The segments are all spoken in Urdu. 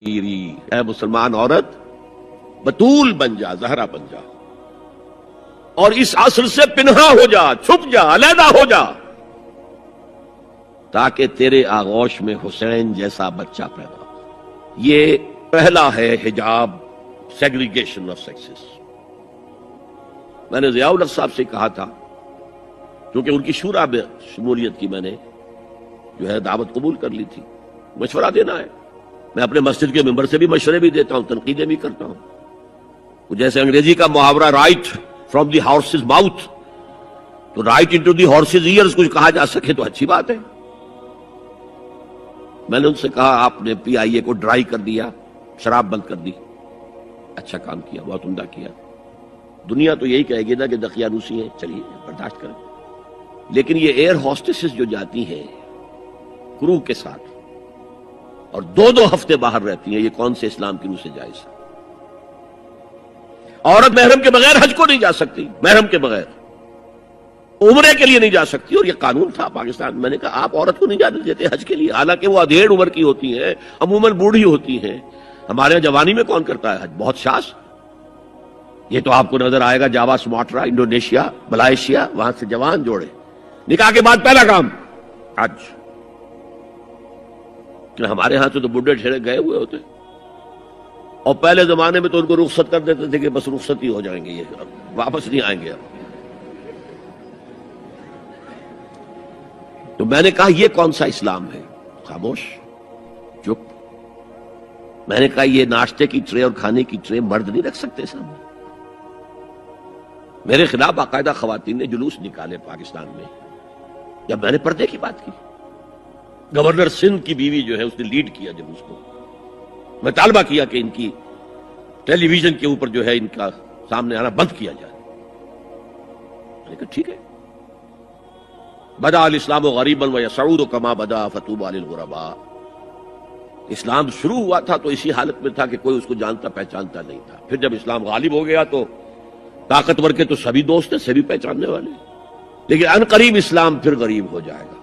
اے مسلمان عورت بطول بن جا، زہرا بن جا، اور اس عصر سے پنہا ہو جا، چھپ جا، علیحدہ ہو جا، تاکہ تیرے آغوش میں حسین جیسا بچہ پیدا ہو۔ یہ پہلا ہے حجاب، سیگریگیشن آف سیکسز۔ میں نے ضیاء الحق صاحب سے کہا تھا، کیونکہ ان کی شورا میں شمولیت کی میں نے جو ہے دعوت قبول کر لی تھی، مشورہ دینا ہے۔ میں اپنے مسجد کے ممبر سے بھی مشورے بھی دیتا ہوں، تنقیدیں بھی کرتا ہوں۔ جیسے انگریزی کا محاورہ right from the horse's mouth, تو right into the horse's ears کچھ کہا جا سکے تو اچھی بات ہے۔ میں نے ان سے کہا آپ نے پی آئی اے کو ڈرائی کر دیا، شراب بند کر دی، اچھا کام کیا، بہت عمدہ کیا۔ دنیا تو یہی کہے گی نا کہ دقیانوسی ہیں، چلیے برداشت کریں، لیکن یہ ایئر ہوسٹسز جو جاتی ہیں کرو کے ساتھ اور دو ہفتے باہر رہتی ہیں، یہ کون سے اسلام کی روح سے جائز ہے؟ عورت محرم کے بغیر حج کو نہیں جا سکتی، محرم کے بغیر عمرے کے لیے نہیں جا سکتی، اور یہ قانون تھا پاکستان۔ میں نے کہا آپ عورت کو نہیں جانے دیتے حج کے لیے، حالانکہ وہ ادھیڑ عمر کی ہوتی ہیں، عموماً بوڑھی ہوتی ہیں۔ ہمارے یہاں جوانی میں کون کرتا ہے حج؟ بہت شاس۔ یہ تو آپ کو نظر آئے گا جاوا، سماٹرا، انڈونیشیا، ملائیشیا، وہاں سے جوان جوڑے نکاح کے بعد پہلا کام حج۔ کہ ہمارے ہاں تو بڈھے ٹھیرے گئے ہوئے ہوتے، اور پہلے زمانے میں تو ان کو رخصت کر دیتے تھے کہ بس رخصت ہی ہو جائیں گے، یہ اب واپس نہیں آئیں گے اب۔ تو میں نے کہا یہ کون سا اسلام ہے؟ خاموش، چپ۔ میں نے کہا یہ ناشتے کی ٹرے اور کھانے کی ٹرے مرد نہیں رکھ سکتے سامنے۔ میرے خلاف باقاعدہ خواتین نے جلوس نکالے پاکستان میں جب میں نے پردے کی بات کی۔ گورنر سندھ کی بیوی جو ہے اس نے لیڈ کیا جلوس کو۔ میں طالبہ کیا کہ ان کی ٹیلی ویژن کے اوپر جو ہے ان کا سامنے آنا بند کیا جائے۔ میں نے کہا ٹھیک ہے۔ بدا الاسلام غریبا ویسعود کما بدا فتوبى للغرباء۔ اسلام شروع ہوا تھا تو اسی حالت میں تھا کہ کوئی اس کو جانتا پہچانتا نہیں تھا، پھر جب اسلام غالب ہو گیا تو طاقتور کے تو سبھی دوست ہیں، سبھی پہچاننے والے، لیکن ان قریب اسلام پھر غریب ہو جائے گا۔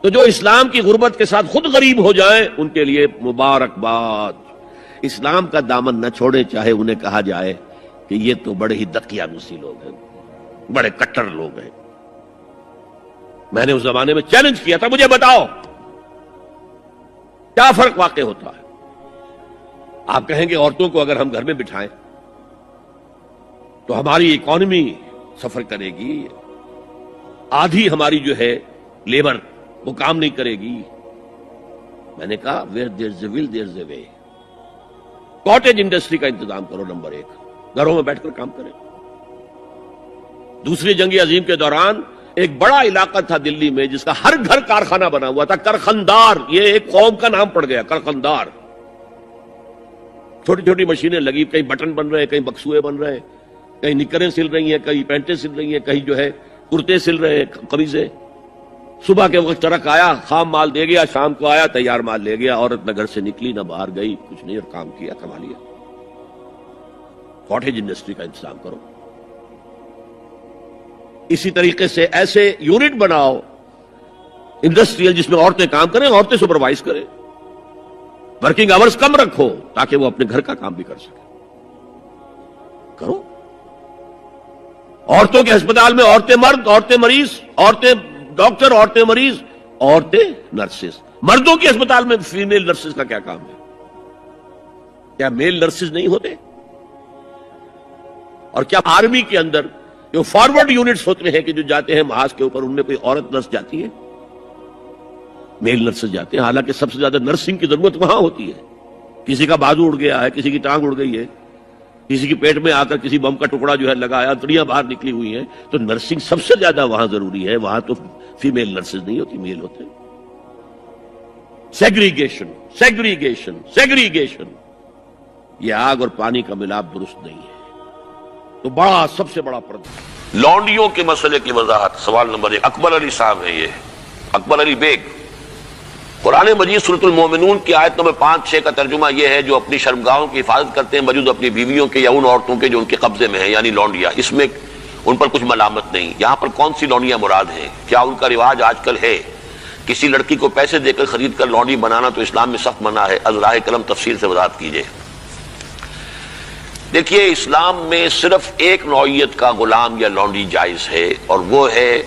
تو جو اسلام کی غربت کے ساتھ خود غریب ہو جائیں ان کے لیے مبارکباد۔ اسلام کا دامن نہ چھوڑے، چاہے انہیں کہا جائے کہ یہ تو بڑے ہی دقیانوسی لوگ ہیں، بڑے کٹر لوگ ہیں۔ میں نے اس زمانے میں چیلنج کیا تھا، مجھے بتاؤ کیا فرق واقع ہوتا ہے؟ آپ کہیں گے عورتوں کو اگر ہم گھر میں بٹھائیں تو ہماری اکانومی سفر کرے گی، آدھی ہماری جو ہے لیبر وہ کام نہیں کرے گی۔ میں نے کہا where there's a will there's a way۔ Cottage industry کا انتظام کرو، نمبر 1، گھروں میں بیٹھ کر کام کریں۔ دوسری جنگ عظیم کے دوران ایک بڑا علاقہ تھا دلی میں جس کا ہر گھر کارخانہ بنا ہوا تھا، کرخندار، یہ ایک قوم کا نام پڑ گیا، کرخندار۔ چھوٹی چھوٹی مشینیں لگی، کہیں بٹن بن رہے ہیں، کہیں بکسوئے بن رہے ہیں، کہیں نکریں سل رہی ہیں، کہیں پینٹیں سل رہی ہیں، کہیں جو ہے کرتے سل رہے ہیں، قمیضیں۔ صبح کے وقت ٹرک آیا، خام مال دے گیا، شام کو آیا، تیار مال لے گیا۔ عورت نہ گھر سے نکلی نہ باہر گئی، کچھ نہیں، اور کام کیا، کما لیا۔ کاٹیج انڈسٹری کا انتظام کرو۔ اسی طریقے سے ایسے یونٹ بناؤ انڈسٹریل جس میں عورتیں کام کریں، عورتیں سپروائز کریں، ورکنگ آورز کم رکھو تاکہ وہ اپنے گھر کا کام بھی کر سکیں۔ کرو۔ عورتوں کے ہسپتال میں عورتیں مرد، عورتیں مریض، عورتیں ڈاکٹر، عورتیں مریض، عورتیں نرسز۔ مردوں کے ہسپتال میں فیمیل نرسز کا کیا کام ہے؟ کیا میل نرسز نہیں ہوتے؟ اور کیا آرمی کے اندر جو فارورڈ یونٹس ہوتے ہیں کہ جو جاتے ہیں محاذ کے اوپر، ان میں کوئی عورت نرس جاتی ہے؟ میل نرسز جاتے ہیں، حالانکہ سب سے زیادہ نرسنگ کی ضرورت وہاں ہوتی ہے۔ کسی کا بازو اڑ گیا ہے، کسی کی ٹانگ اڑ گئی ہے، کسی کی پیٹ میں آ کر کسی بم کا ٹکڑا جو ہے لگایا، تڑیاں باہر نکلی ہوئی ہیں، تو نرسنگ سب سے زیادہ وہاں ضروری ہے۔ وہاں تو فیمیل نرسز نہیں ہوتی، میل ہوتے ہیں۔ سیگریگیشن، سیگریگیشن، سیگریگیشن، یہ آگ اور پانی کا ملاپ درست نہیں ہے۔ تو بڑا، سب سے بڑا پردہ لونڈیوں کے مسئلے کی وضاحت۔ سوال نمبر 1، اکبر علی صاحب ہیں، یہ اکبر علی بیگ۔ قرآن مجید سورۃ المومنون کی آیت نمبر 5-6 کا ترجمہ یہ ہے، جو اپنی شرمگاہوں کی حفاظت کرتے ہیں موجود اپنی بیویوں کے یا ان عورتوں کے جو ان کے قبضے میں ہیں، یعنی لونڈیاں، اس میں ان پر کچھ ملامت نہیں۔ یہاں پر کون سی لونڈیاں مراد ہیں؟ کیا ان کا رواج آج کل ہے کسی لڑکی کو پیسے دے کر خرید کر لونڈی بنانا تو اسلام میں سخت منع ہے، از راہ قلم تفصیل سے وضاحت کیجیے۔ دیکھیے، اسلام میں صرف ایک نوعیت کا غلام یا لونڈی جائز ہے، اور وہ ہے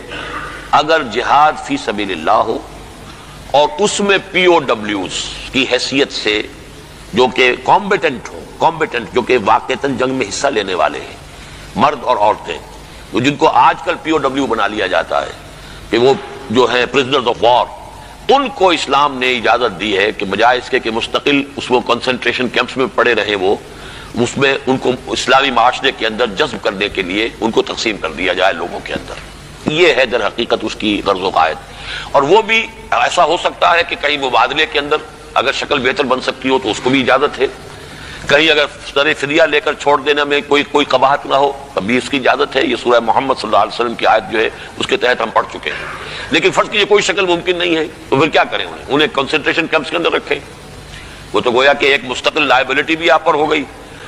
اگر جہاد فی سبیل اللہ ہو اور اس میں پی او ڈبلیوز کی حیثیت سے جو کہ کمبیٹنٹ جو کہ واقعتاً جنگ میں حصہ لینے والے ہیں، مرد اور عورتیں، جن کو آج کل پی او ڈبلیو بنا لیا جاتا ہے کہ وہ جو ہیں پرزنرز آف وار، ان کو اسلام نے اجازت دی ہے کہ بجائے اس کے کہ مستقل اس وہ کنسنٹریشن کیمپس میں پڑے رہے، وہ اس میں ان کو اسلامی معاشرے کے اندر جذب کرنے کے لیے ان کو تقسیم کر دیا جائے لوگوں کے اندر۔ یہ ہے در حقیقت اس کی غرض و قائد، اور وہ بھی ایسا ہو سکتا ہے کہ کہیں مبادلے کے اندر اگر شکل بہتر بن سکتی ہو تو اس کو بھی اجازت ہے، کہیں اگر سر فدیہ لے کر چھوڑ دینے میں کوئی قباحت نہ ہو تب بھی اس کی اجازت ہے۔ یہ سورہ محمد صلی اللہ علیہ وسلم کی آیت جو ہے اس کے تحت ہم پڑھ چکے ہیں۔ لیکن فرض کیجیے کوئی شکل ممکن نہیں ہے تو پھر کیا کریں؟ انہیں کنسنٹریشن کیمپس کے اندر رکھیں، وہ تو گویا کہ ایک مستقل لائبلٹی بھی آپ پر ہو گئی،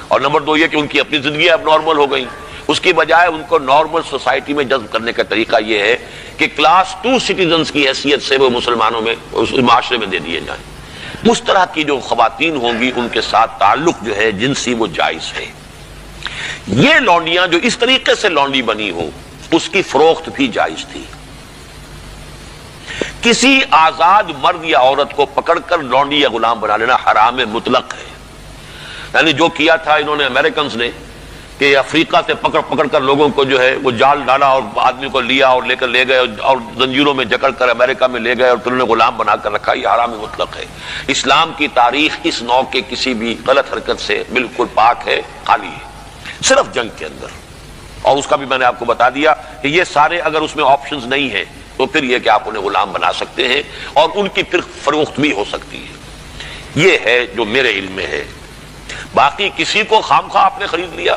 اور نمبر دو یہ کہ ان کی اپنی زندگی اب نارمل ہو گئی۔ اس کی بجائے ان کو نارمل سوسائٹی میں جذب کرنے کا طریقہ یہ ہے کہ کلاس 2 سٹیزنز کی حیثیت سے وہ مسلمانوں میں اس معاشرے میں دے دیے جائیں۔ اس طرح کی جو خواتین ہوں گی ان کے ساتھ تعلق جو ہے جنسی وہ جائز ہے۔ یہ لونڈیاں جو اس طریقے سے لونڈی بنی ہو اس کی فروخت بھی جائز تھی۔ کسی آزاد مرد یا عورت کو پکڑ کر لونڈی یا غلام بنا لینا حرام مطلق ہے۔ یعنی جو کیا تھا انہوں نے امریکنز نے کہ افریقہ سے پکڑ کر لوگوں کو جو ہے وہ جال ڈالا اور آدمی کو لیا اور لے کر لے گئے اور زنجیروں میں جکڑ کر امریکہ میں لے گئے اور پھر انہیں غلام بنا کر رکھا، یہ حرام مطلق ہے۔ اسلام کی تاریخ اس نوع کے کسی بھی غلط حرکت سے بالکل پاک ہے، خالی ہے، صرف جنگ کے اندر۔ اور اس کا بھی میں نے آپ کو بتا دیا کہ یہ سارے اگر اس میں آپشنز نہیں ہیں تو پھر یہ کہ آپ انہیں غلام بنا سکتے ہیں اور ان کی پھر فروخت بھی ہو سکتی ہے۔ یہ ہے جو میرے علم میں ہے۔ باقی کسی کو خامخواہ آپ نے خرید لیا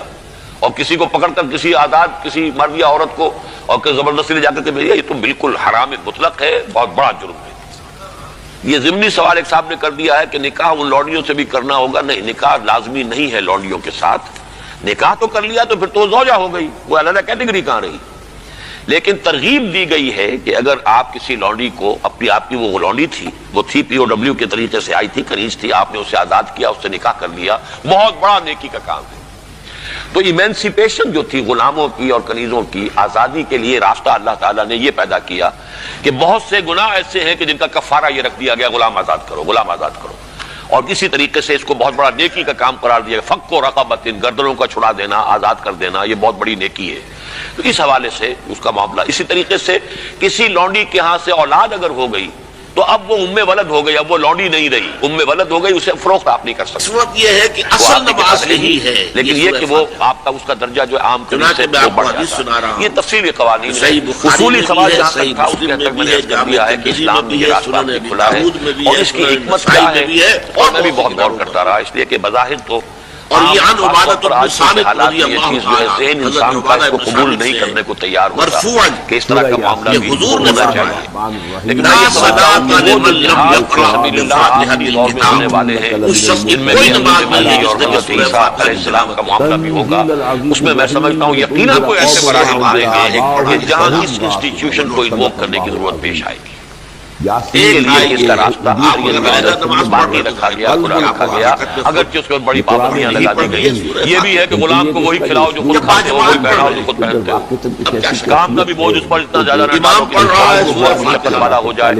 اور کسی کو پکڑ کر کسی آزاد کسی مرد یا عورت کو اور زبردستی لے جا کر کے بھیجا، یہ تو بالکل حرام مطلق ہے، بہت بڑا جرم ہے۔ یہ ضمنی سوال ایک صاحب نے کر دیا ہے کہ نکاح ان لونڈیوں سے بھی کرنا ہوگا۔ نہیں، نکاح لازمی نہیں ہے لونڈیوں کے ساتھ۔ نکاح تو کر لیا تو پھر تو زوجہ ہو گئی، وہ علیحدہ کیٹیگری کہاں رہی۔ لیکن ترغیب دی گئی ہے کہ اگر آپ کسی لونڈی کو آپ کی وہ لونڈی تھی، وہ تھی پی او ڈبلیو کے طریقے سے آئی تھی، کنیز تھی، آپ نے اسے آزاد کیا، اس سے نکاح کر لیا، بہت بڑا نیکی کا کام ہے۔ تو ایمینسیپیشن جو تھی غلاموں کی اور کنیزوں کی آزادی کے لیے راستہ اللہ تعالیٰ نے یہ پیدا کیا کہ بہت سے گناہ ایسے ہیں کہ جن کا کفارہ یہ رکھ دیا گیا، غلام آزاد کرو، غلام آزاد کرو، اور کسی طریقے سے اس کو بہت بڑا نیکی کا کام قرار دیا گیا۔ فک و رقبت، گردنوں کا چھڑا دینا، آزاد کر دینا، یہ بہت بڑی نیکی ہے۔ تو اس حوالے سے اس کا معاملہ اسی طریقے سے کسی لونڈی کے ہاں سے اولاد اگر ہو گئی تو اب وہ ام ولد ہو گئی، اب وہ لونڈی نہیں رہی، ام ولد ہو گئی، اسے فروخت آپ نہیں کر سکتے۔ صورت یہ ہے کہ اصل نماز نہیں ہے، لیکن یہ کہ وہ آپ کا اس کا درجہ جو عام سے وہ بڑھ جاتا ہے۔ یہ تفصیلی قوانین ہے، اصولی سوال جہاں تک تھا اس کے تک میں نے کر دیا ہے کہ اسلام نے یہ راستہ کھلا ہے اور اس کی حکمت کیا ہے، اور میں بھی بہت غور کرتا رہا، اس لیے کہ بظاہر تو اور یہ عن عبادت بن ثابت رضی یہ چیز جو ہے ذہن انسان کا اس کو قبول نہیں کرنے کو تیار ہوتا کہ اس طرح کا معاملہ بھی حضور نے ہونا چاہیے۔ لیکن میں سمجھتا ہوں کہ وہ جو جہاد فی سبیل اللہ کے دور میں ہونے والے ہیں، جن میں بھی حضرت علی اور حضرت عیسیٰ علیہ السلام کا معاملہ بھی ہوگا، اس میں میں سمجھتا ہوں یقیناً کوئی ایسے مراحل آئیں گے کہ جہاں اس انسٹیٹیوشن کو انووک کرنے کی ضرورت پیش آئے گی۔ اس کا راستہ باقی رکھا گیا، کھلا رکھا گیا، اگرچہ اس میں بڑی پابندیاں لگا دی گئی۔ یہ بھی ہے کہ غلام کو وہی کھلاؤ جو خود کھاتے ہو، وہی پہناؤ جو خود پہنتے ہو۔ کام کا بھی بوجھ اس پر اتنا زیادہ نہ ڈالو کہ شکل والا ہو جائے،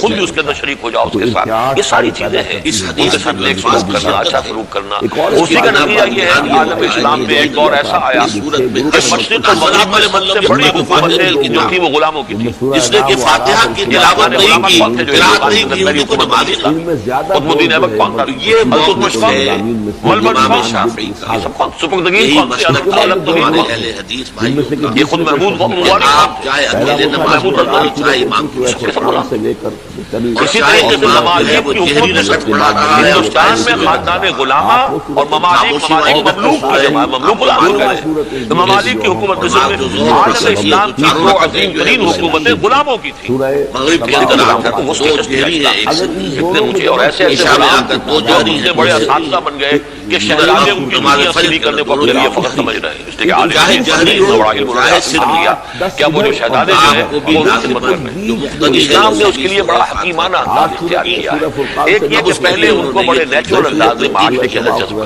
خود بھی اس کے اندر شریک ہو جاؤ اس کے ساتھ۔ یہ ساری چیزیں ہیں، ان کے ساتھ نیک سلوک کرنا، اچھا سلوک کرنا۔ اسی کا نتیجہ یہ ہے کہ عالم اسلام میں ایک دور ایسا آیا کہ مشرق اور مغرب میں سب سے بڑی حکومتیں جو تھی وہ غلاموں کی تھی، جس نے کہ فاتحہ کی تلاوت نہیں کی، قرات نہیں کی، ان کو نماز تھا۔ قطب الدین ایبک کون تھا؟ یہ موقف ہے امام شافعی کا، یہی مسلک ہے ہمارے اہل حدیث بھائیوں کا۔ یہ خود محمود آپ چاہے اکیلے نماز پڑھیں، چاہے امام کی اسی طریقے سے ممالک کی حکومت ہندوستان میں خاندان غلامہ اور ممالک مملوک غلام ہے۔ ممالک کی حکومت عالم اسلام کی دو عظیم ترین حکومتیں غلاموں کی تھی، مغرب کے اندر آ کر دو جہری ہے ایک اتنے اونچے اور ایسے ایسے بڑے اساتذہ بن گئے کہ شہزادے ان کی دنیا سیدھی کرنے کو اپنے لیے فخر سمجھ رہے ہیں، اس لیے کہ بڑا علم لیا کہ اب وہ جو شہزادے جو ہیں وہ ان کی خدمت کر رہے ہیں۔ اسلام نے اس کے لیے بڑا حکیمانہ انداز اختیار کیا ہے۔ ایک یہ کہ پہلے ان کو بڑے نیچرل انداز میں معاشرے کے اندر جذب کر